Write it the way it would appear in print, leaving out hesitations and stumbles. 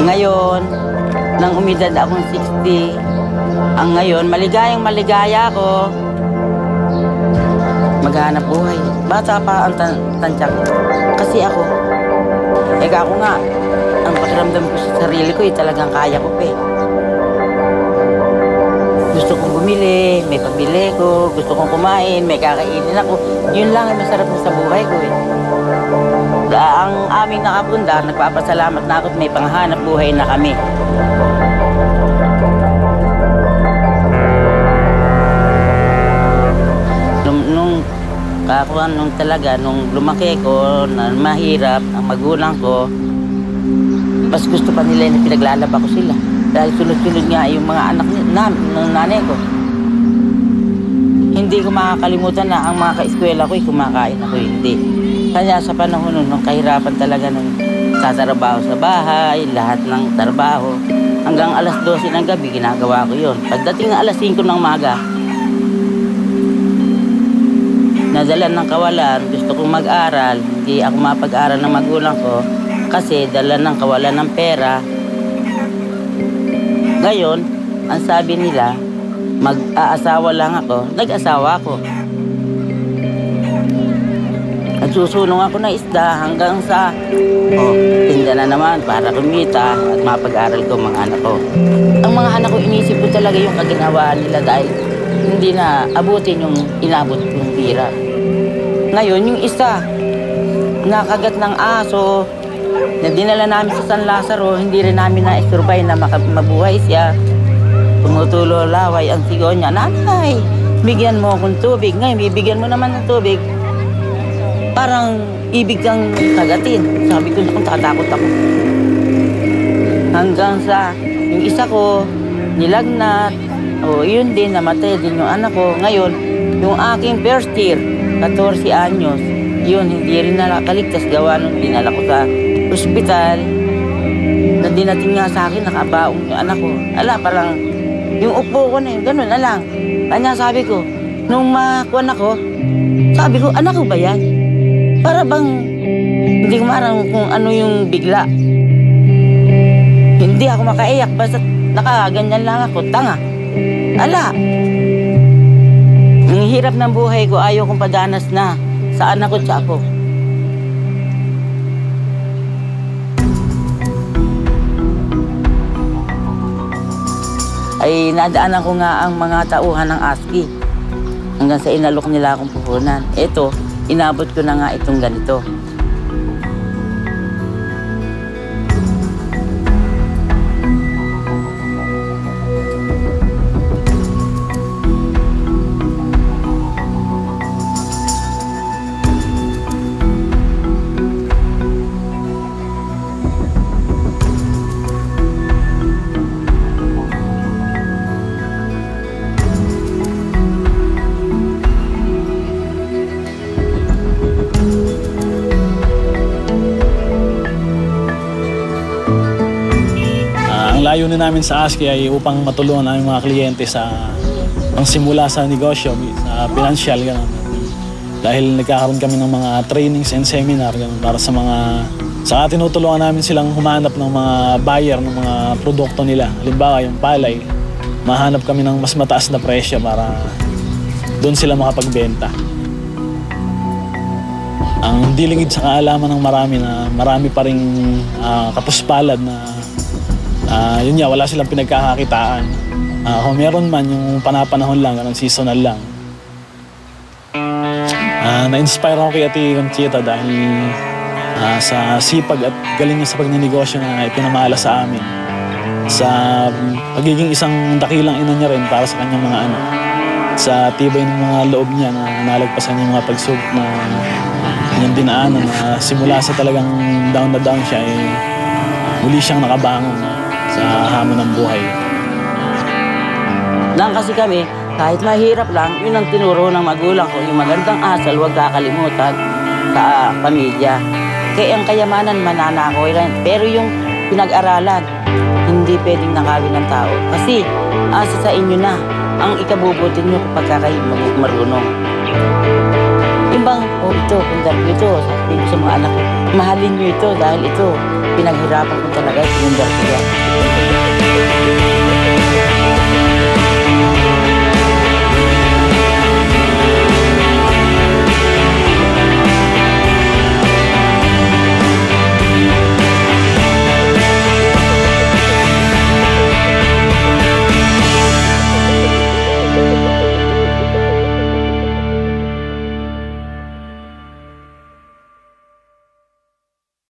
Ngayon, nang umidad akong 60, ang ngayon, maligayang maligaya ako. Maghanap buhay. Bata pa ang tansya ko. Kasi ako, ako nga, ang pakiramdam ko sa sarili ko, talagang kaya ko pa. Gusto kong bumili, may pabili ko, gusto kong kumain, may kakainin ako. Yun lang ang masarap sa buhay ko . Ang aming nakapundar, nagpapasalamat na ako at may panghanap buhay na kami. Nung lumaki ko, na mahirap, ang magulang ko, mas gusto pa nila na pinaglalaba ko sila. Dahil sunod-sunod nga yung mga anak ng nanay ko. Hindi ko makakalimutan na ang mga ka-eskwela ko, kumakain ako, hindi. Kanya sa panahon nung kahirapan talaga nung tatrabaho sa bahay, lahat ng trabaho. Hanggang alas 12 ng gabi, ginagawa ko yun. Pagdating ng alas 5 ng maga, nadala ng kawalan, gusto kong mag-aral, hindi ako mapag-aral ng magulang ko kasi dala ng kawalan ng pera. Ngayon, ang sabi nila, mag-aasawa lang ako, nag-asawa ako. Nagsusunong ako ng isda hanggang sa, tinda na naman para kumita at mapag-aral ko mga anak ko. Ang mga anak ko, inisip ko talaga yung kaginawaan nila dahil hindi na abutin yung inabot yung pira. Ngayon, yung isa, nakagat ng aso, na dinala namin sa San Lazaro, hindi rin namin na-survive na mabuhay siya. Tumutulo laway ang sigaw niya, "Nanay, bigyan mo akong tubig." Ngayon, bibigyan mo naman ng tubig. Parang ibig kang kagatin. Sabi ko, naku, tatakot ako. Hanggang sa, yung isa ko, nilagnat. Yun din, namatay din yung anak ko. Ngayon, yung aking first year, 14 anyos, yun, hindi rin nakaligtas gawa nung dinala ko sa ospital. Na dinating nga sa akin, nakabaong yung anak ko. Parang, yung upo ko na yun, ganun na lang. Kanya sabi ko, nung makuha ako, sabi ko, anak ko ba yan? Para bang, hindi ko marang kung ano yung bigla. Hindi ako makaiyak, basta nakaganyan lang ako, tanga. Ang hirap ng buhay ko, ayaw kong padanas na sa anak ko at ako. Ay nadaanan ko nga ang mga tauhan ng ASCII hanggang sa inalok nila akong puhunan. Ito, inabot ko na nga itong ganito. Layunin namin sa ASCII ay upang matulungan ang mga kliyente sa pangsimula sa negosyo, sa financial, gano'n. Dahil nagkakaroon kami ng mga trainings and seminar gano'n, para sa mga... Saka tinutulungan namin silang humanap ng mga buyer ng mga produkto nila. Halimbawa, yung palay, mahanap kami ng mas mataas na presyo para doon sila makapagbenta. Ang dilingid sa kaalaman ng marami pa rin kapuspalad na yun nga, wala silang pinagkakakitaan. Kung meron man, yung panapanahon lang, ganun, seasonal lang. Na-inspire ako kay Ate Conchita dahil sa sipag at galing niya sa pagninegosyo na ipinamala sa amin. Sa pagiging isang dakilang ina niya rin para sa kanyang mga anak. Sa tibay ng mga loob niya na nalagpasan yung mga pagsubok na kanyang dinaanan na simula sa talagang down na down siya, muli siyang nakabangon sa hamon ng buhay. Nang kasi kami, kahit mahirap lang, yun ang tinuro ng magulang ko, yung magandang asal, huwag kakalimutan sa pamilya. Kaya ang kayamanan, mananakoy lang. Pero yung pinag-aralan, hindi pwedeng nakawin ng tao. Kasi asa sa inyo na ang ikabubutin nyo kapag kayo marunong. bang, oh ito, pundar ko ito, sasabihin ko sa mga anak ko, mahalin nyo ito dahil ito, pinaghirapan ko talaga, pundar ko yan.